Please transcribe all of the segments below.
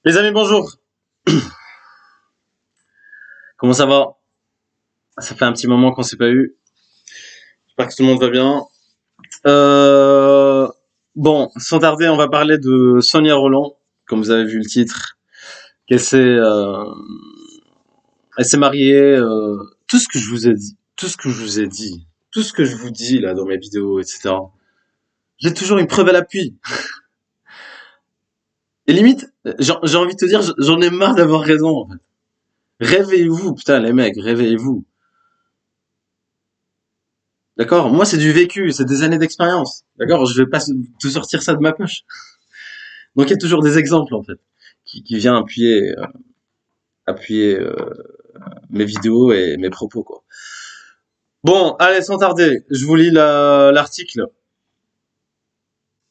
Les amis, bonjour. Comment ça va? Ça fait un petit moment qu'on s'est pas eu. J'espère que tout le monde va bien. Euh, bon, sans tarder, on va parler de Sonia Rolland, comme vous avez vu le titre. Qu'elle s'est, euh, Elle s'est mariée. Tout ce que je vous ai dit, tout ce que je vous ai dit, tout ce que je vous dis là dans mes vidéos, etc. J'ai toujours une preuve à l'appui. Et limite, j'ai envie de te dire, j'en ai marre d'avoir raison. En fait. Réveillez-vous, putain les mecs, réveillez-vous. D'accord? Moi, c'est du vécu, c'est des années d'expérience. D'accord? Je vais pas te sortir ça de ma poche. Donc, il y a toujours des exemples, en fait, qui viennent appuyer mes vidéos et mes propos, quoi. Bon, allez, sans tarder, je vous lis l'article.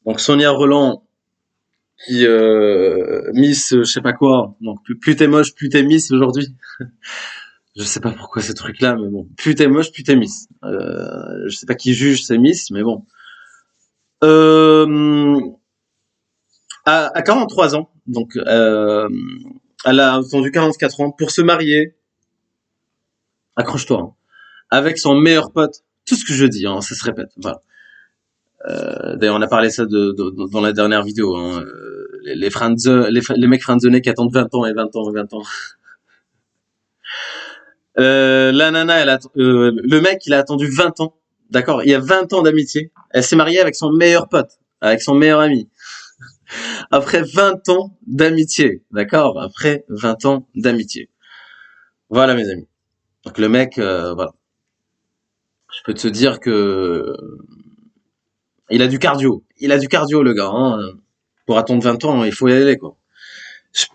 Donc, Sonia Rolland, qui, Miss, je sais pas quoi. Donc, plus t'es moche, plus t'es Miss aujourd'hui. Je sais pas pourquoi ce truc-là, mais bon. Plus t'es moche, plus t'es Miss. Je sais pas qui juge ces Miss, mais bon. Euh, à 43 ans, donc elle a attendu 44 ans pour se marier, accroche-toi, hein, avec son meilleur pote. Tout ce que je dis, hein, ça se répète. Voilà. D'ailleurs, on a parlé ça dans la dernière vidéo. Hein, les mecs friendzonés qui attendent 20 ans et 20 ans et 20 ans. La nana, le mec, il a attendu 20 ans. D'accord? Il y a 20 ans d'amitié. Elle s'est mariée avec son meilleur pote, avec son meilleur ami. Après 20 ans d'amitié. D'accord? Après 20 ans d'amitié. Voilà, mes amis. Donc le mec, voilà. Je peux te dire que il a du cardio. Il a du cardio, le gars. Hein. Pour attendre 20 ans, il faut y aller, quoi. Je-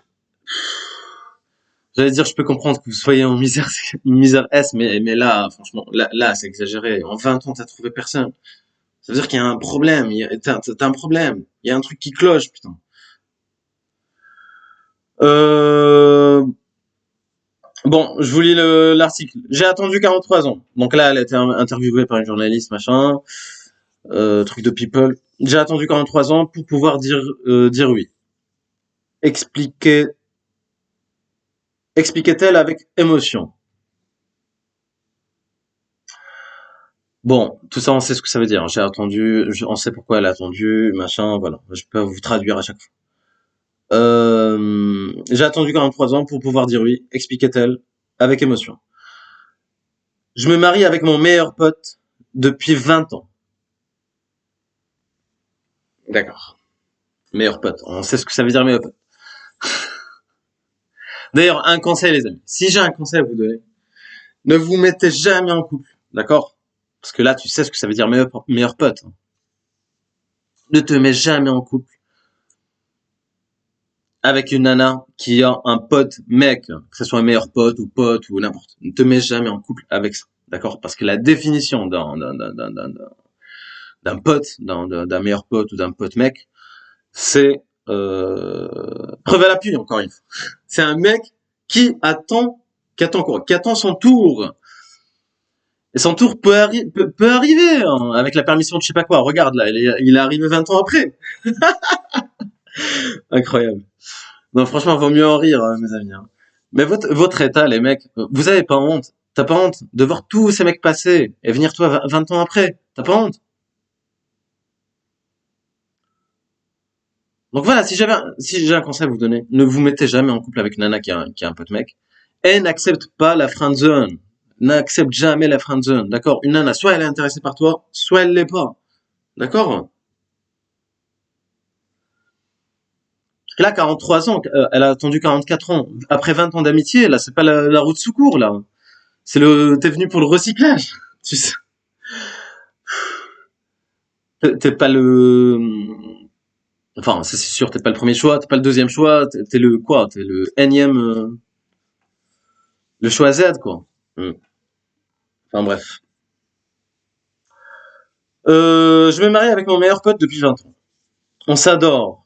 J'allais dire, je peux comprendre que vous soyez en misère, misère S, mais là, franchement, là, c'est exagéré. En 20 ans, t'as trouvé personne. Ça veut dire qu'il y a un problème. T'as un problème. Il y a un truc qui cloche, putain. Euh, bon, je vous lis l'article. J'ai attendu 43 ans. Donc là, elle a été interviewée par une journaliste, machin. Truc de people. J'ai attendu 43 ans pour pouvoir dire oui. Expliquait, expliquait-elle avec émotion. Bon, tout ça, on sait ce que ça veut dire. J'ai attendu, on sait pourquoi elle a attendu, machin, voilà. Je peux vous traduire à chaque fois. J'ai attendu 43 ans pour pouvoir dire oui, expliquait-elle avec émotion. Je me marie avec mon meilleur pote depuis 20 ans. D'accord. Meilleur pote. On sait ce que ça veut dire meilleur pote. D'ailleurs, un conseil, les amis. Si j'ai un conseil à vous donner, ne vous mettez jamais en couple. D'accord? Parce que là, tu sais ce que ça veut dire meilleur pote. Ne te mets jamais en couple avec une nana qui a un pote mec, que ce soit un meilleur pote ou n'importe. Ne te mets jamais en couple avec ça. D'accord? Parce que la définition d'un pote, d'un meilleur pote ou d'un pote mec, c'est preuve à l'appui, encore une fois. C'est un mec qui attend quoi? Qui attend son tour. Et son tour peut arriver, hein, avec la permission de je sais pas quoi. Regarde là, il est arrivé 20 ans après. Incroyable. Non, franchement, vaut mieux en rire, hein, mes amis. Hein. Mais votre état, les mecs, vous avez pas honte. T'as pas honte de voir tous ces mecs passer et venir toi 20 ans après. T'as pas honte. Donc voilà, si j'ai un conseil à vous donner, ne vous mettez jamais en couple avec Nana qui a un pote mec. Et n'accepte pas la friendzone. N'accepte jamais la friendzone. D'accord? Une nana, soit elle est intéressée par toi, soit elle l'est pas. D'accord? Parce que là, 43 ans, elle a attendu 44 ans. Après 20 ans d'amitié, là, c'est pas la route de secours, là. T'es venu pour le recyclage. Tu sais, t'es pas enfin, c'est sûr, t'es pas le premier choix, t'es pas le deuxième choix, t'es le quoi? T'es le énième, le choix Z, quoi. Hmm. Enfin, bref. Je me marie avec mon meilleur pote depuis 20 ans. On s'adore.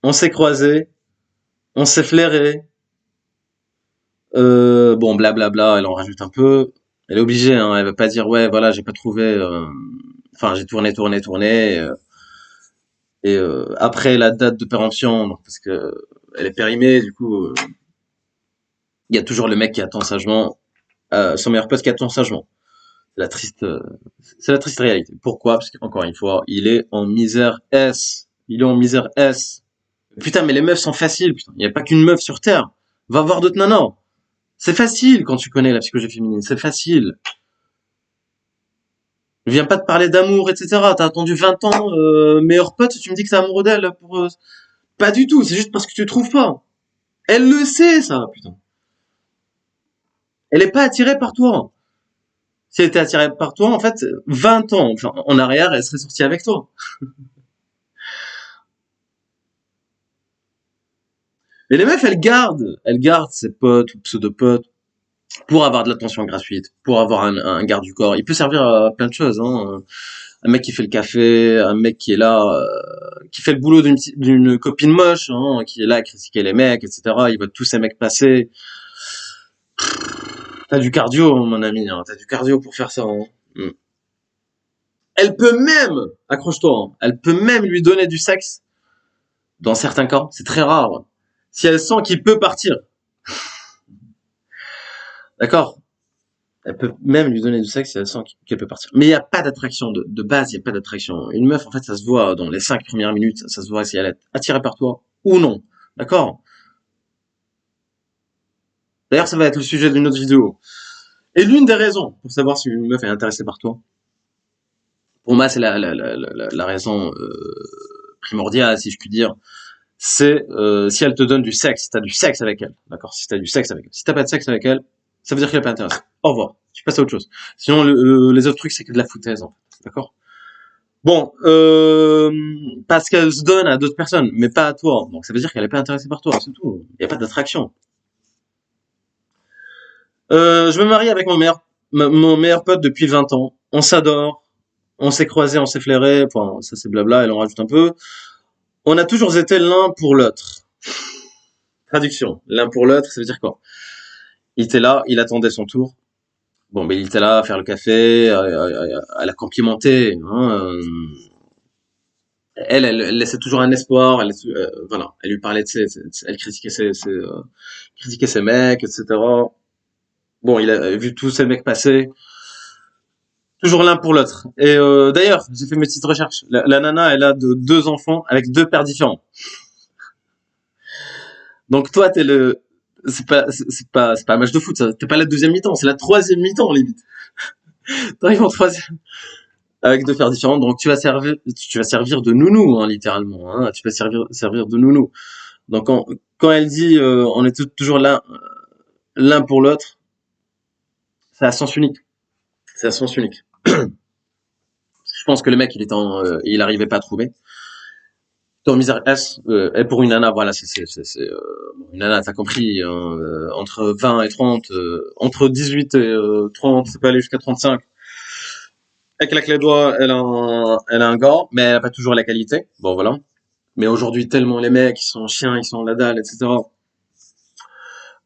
On s'est croisés. On s'est flairé. Bon, blablabla, elle en rajoute un peu. Elle est obligée, hein. Elle va pas dire, ouais, voilà, j'ai pas trouvé, enfin, j'ai tourné. Et après la date de péremption, donc, parce que elle est périmée, du coup, il y a toujours le mec qui attend sagement, son meilleur pote qui attend sagement. C'est la triste, c'est la triste réalité. Pourquoi? Parce qu'encore une fois, il est en misère S. Il est en misère S. Putain, mais les meufs sont faciles, putain. Il n'y a pas qu'une meuf sur Terre. Va voir d'autres nanas. C'est facile quand tu connais la psychologie féminine. C'est facile. Viens pas te parler d'amour, etc. T'as attendu 20 ans, meilleur pote, tu me dis que t'es amoureux d'elle pour... Pas du tout, c'est juste parce que tu trouves pas. Elle le sait, ça, putain. Elle est pas attirée par toi. Si elle était attirée par toi, en fait, 20 ans enfin, en arrière, elle serait sortie avec toi. Mais les meufs, elles gardent ses potes ou pseudo-potes pour avoir de l'attention gratuite, pour avoir un garde du corps. Il peut servir à plein de choses, hein. Un mec qui fait le café, un mec qui est là, qui fait le boulot d'une copine moche, hein, qui est là à critiquer les mecs, etc. Il voit tous ces mecs passer. T'as du cardio, mon ami, hein. T'as du cardio pour faire ça, hein. Mm. Elle peut même, accroche-toi, hein, elle peut même lui donner du sexe dans certains cas. C'est très rare. Si elle sent qu'il peut partir, d'accord? Elle peut même lui donner du sexe si elle sent qu'elle peut partir. Mais il n'y a pas d'attraction. De base, il n'y a pas d'attraction. Une meuf, en fait, ça se voit dans les 5 premières minutes. Ça se voit si elle est attirée par toi ou non. D'accord? D'ailleurs, ça va être le sujet d'une autre vidéo. Et l'une des raisons pour savoir si une meuf est intéressée par toi, pour moi, c'est la raison primordiale, si je puis dire, c'est si elle te donne du sexe, si t'as du sexe avec elle, d'accord? Si t'as du sexe avec elle. Si t'as pas de sexe avec elle, ça veut dire qu'elle est pas intéressée. Au revoir. Tu passes à autre chose. Sinon, les autres trucs, c'est que de la foutaise, en fait. D'accord? Bon, parce qu'elle se donne à d'autres personnes, mais pas à toi. Donc ça veut dire qu'elle est pas intéressée par toi, c'est tout. Il y a pas d'attraction. Je me marie avec mon meilleur pote depuis 20 ans. On s'adore. On s'est croisés, on s'est flairés. Enfin, ça c'est blabla, elle en rajoute un peu. On a toujours été l'un pour l'autre. Traduction. L'un pour l'autre, ça veut dire quoi? Il était là, il attendait son tour. Bon, ben il était là à faire le café, à la complimenter. Hein, elle laissait toujours un espoir. Voilà, elle lui parlait de elle critiquait ses mecs, etc. Bon, il a vu tous ces mecs passer, toujours l'un pour l'autre. Et d'ailleurs, j'ai fait mes petites recherches. La nana, elle a deux enfants avec deux pères différents. Donc toi, c'est pas un match de foot, ça. T'es pas la deuxième mi-temps, c'est la troisième mi-temps limite. T'arrives en troisième avec deux pères différents, donc tu vas servir de nounou, hein, littéralement. Hein, tu vas servir de nounou. Donc quand elle dit on est toujours l'un pour l'autre, c'est à sens unique. C'est à sens unique. Je pense que le mec, il arrivait pas à trouver. Ton misère S, et pour une nana, voilà, une nana, t'as compris, hein, entre 20 et 30, entre 18 et 30, ça peut aller jusqu'à 35. Elle claque les doigts, elle a un gars, mais elle a pas toujours la qualité. Bon, voilà. Mais aujourd'hui, tellement les mecs, ils sont chiens, ils sont la dalle, etc.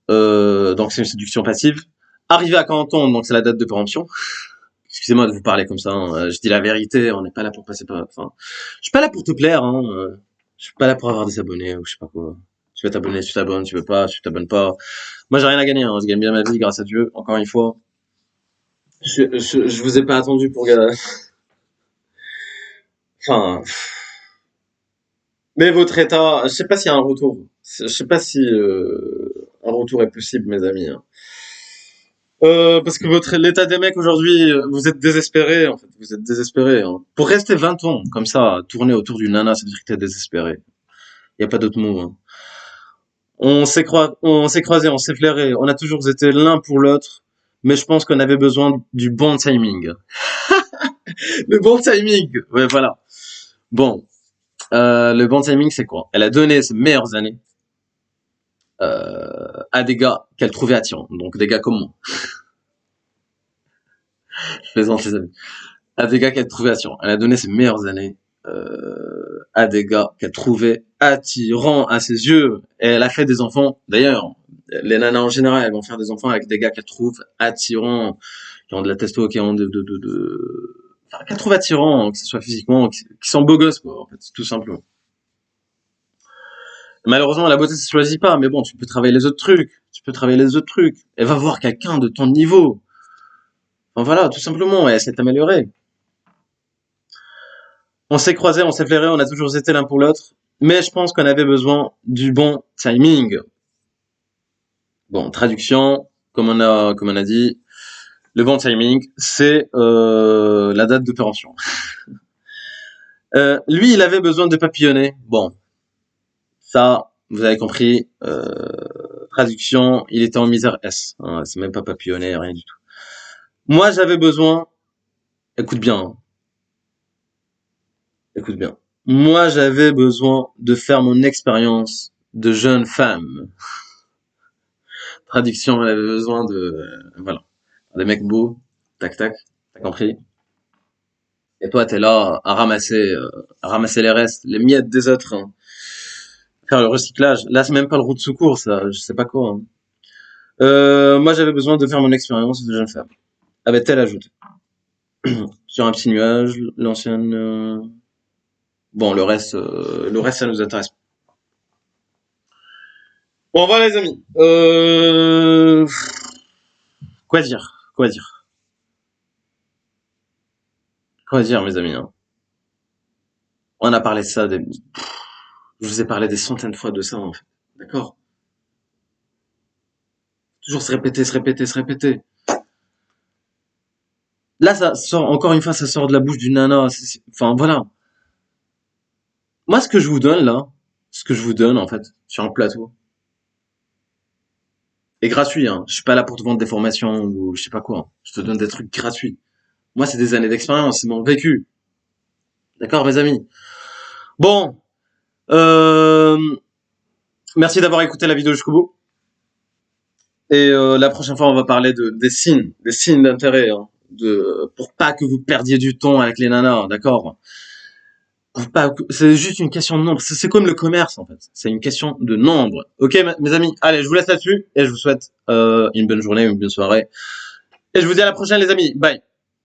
Donc c'est une séduction passive. Arrivé à 40 ans, donc c'est la date de péremption. Excusez-moi de vous parler comme ça, hein. Je dis la vérité, on n'est pas là pour passer par... Enfin, je suis pas là pour te plaire, hein. Je suis pas là pour avoir des abonnés ou je sais pas quoi. Tu veux t'abonner, tu t'abonnes, tu veux pas, tu t'abonnes pas. Moi, j'ai rien à gagner, hein. Je gagne bien ma vie grâce à Dieu, encore une fois. Je vous ai pas attendu pour... Enfin... Mais votre état, je sais pas s'il y a un retour. Je sais pas si un retour est possible, mes amis, hein. Parce que l'état des mecs aujourd'hui, vous êtes désespérés, en fait. Vous êtes désespérés, hein. Pour rester 20 ans, comme ça, tourner autour d'une nana, ça veut dire que t'es désespéré. Y a pas d'autre mot, hein. On s'est croisés, on s'est flairés, on a toujours été l'un pour l'autre, mais je pense qu'on avait besoin du bon timing. Le bon timing, ouais, voilà. Bon, le bon timing, c'est quoi? Elle a donné ses meilleures années à des gars qu'elle trouvait attirants, donc des gars comme moi. Je plaisante, les amis. À des gars qu'elle trouvait attirants. Elle a donné ses meilleures années à des gars qu'elle trouvait attirants à ses yeux. Et elle a fait des enfants. D'ailleurs, les nanas en général, elles vont faire des enfants avec des gars qu'elles trouvent attirants, qui ont de la testo, qui ont enfin, qu'elles trouvent attirants, que ce soit physiquement, qui sont beaux gosses, quoi, en fait, tout simplement. Malheureusement, la beauté, ça se choisit pas, mais bon, tu peux travailler les autres trucs. Tu peux travailler les autres trucs. Et va voir quelqu'un de ton niveau. Enfin, voilà, tout simplement, et essaie de t'améliorer. On s'est croisés, on s'est flairés, on a toujours été l'un pour l'autre. Mais je pense qu'on avait besoin du bon timing. Bon, traduction, comme on a dit, le bon timing, c'est la date de péremption. Lui, il avait besoin de papillonner. Bon, ça, vous avez compris. Traduction, il était en misère S. Hein, c'est même pas papillonner, rien du tout. Moi, j'avais besoin. Écoute bien, hein, écoute bien. Moi, j'avais besoin de faire mon expérience de jeune femme. Traduction, elle avait besoin de, voilà, des mecs beaux, tac tac, t'as compris. Et toi, t'es là à ramasser les restes, les miettes des autres, hein. Faire le recyclage. Là, c'est même pas le route de secours, ça, je sais pas quoi, hein. Moi, j'avais besoin de faire mon expérience de jeune femme. Avait-elle ajouté. Sur un petit nuage, l'ancienne. Bon, le reste, ça nous intéresse. Bon, voilà, les amis. Quoi dire? Quoi dire? Quoi dire, mes amis, hein. On a parlé de ça, je vous ai parlé des centaines de fois de ça, en fait. D'accord? Toujours se répéter, se répéter, se répéter. Là, ça sort, encore une fois, ça sort de la bouche d'une nana. Enfin, voilà. Moi, ce que je vous donne, là, ce que je vous donne, en fait, sur un plateau, est gratuit, hein. Je suis pas là pour te vendre des formations ou je sais pas quoi, hein. Je te donne des trucs gratuits. Moi, c'est des années d'expérience, c'est mon vécu. D'accord, mes amis? Bon, euh, merci d'avoir écouté la vidéo jusqu'au bout. Et la prochaine fois, on va parler des signes d'intérêt, hein, pour pas que vous perdiez du temps avec les nanas, d'accord? C'est juste une question de nombre. C'est comme le commerce, en fait. C'est une question de nombre. Ok, mes amis. Allez, je vous laisse là-dessus et je vous souhaite une bonne journée, une bonne soirée. Et je vous dis à la prochaine, les amis. Bye.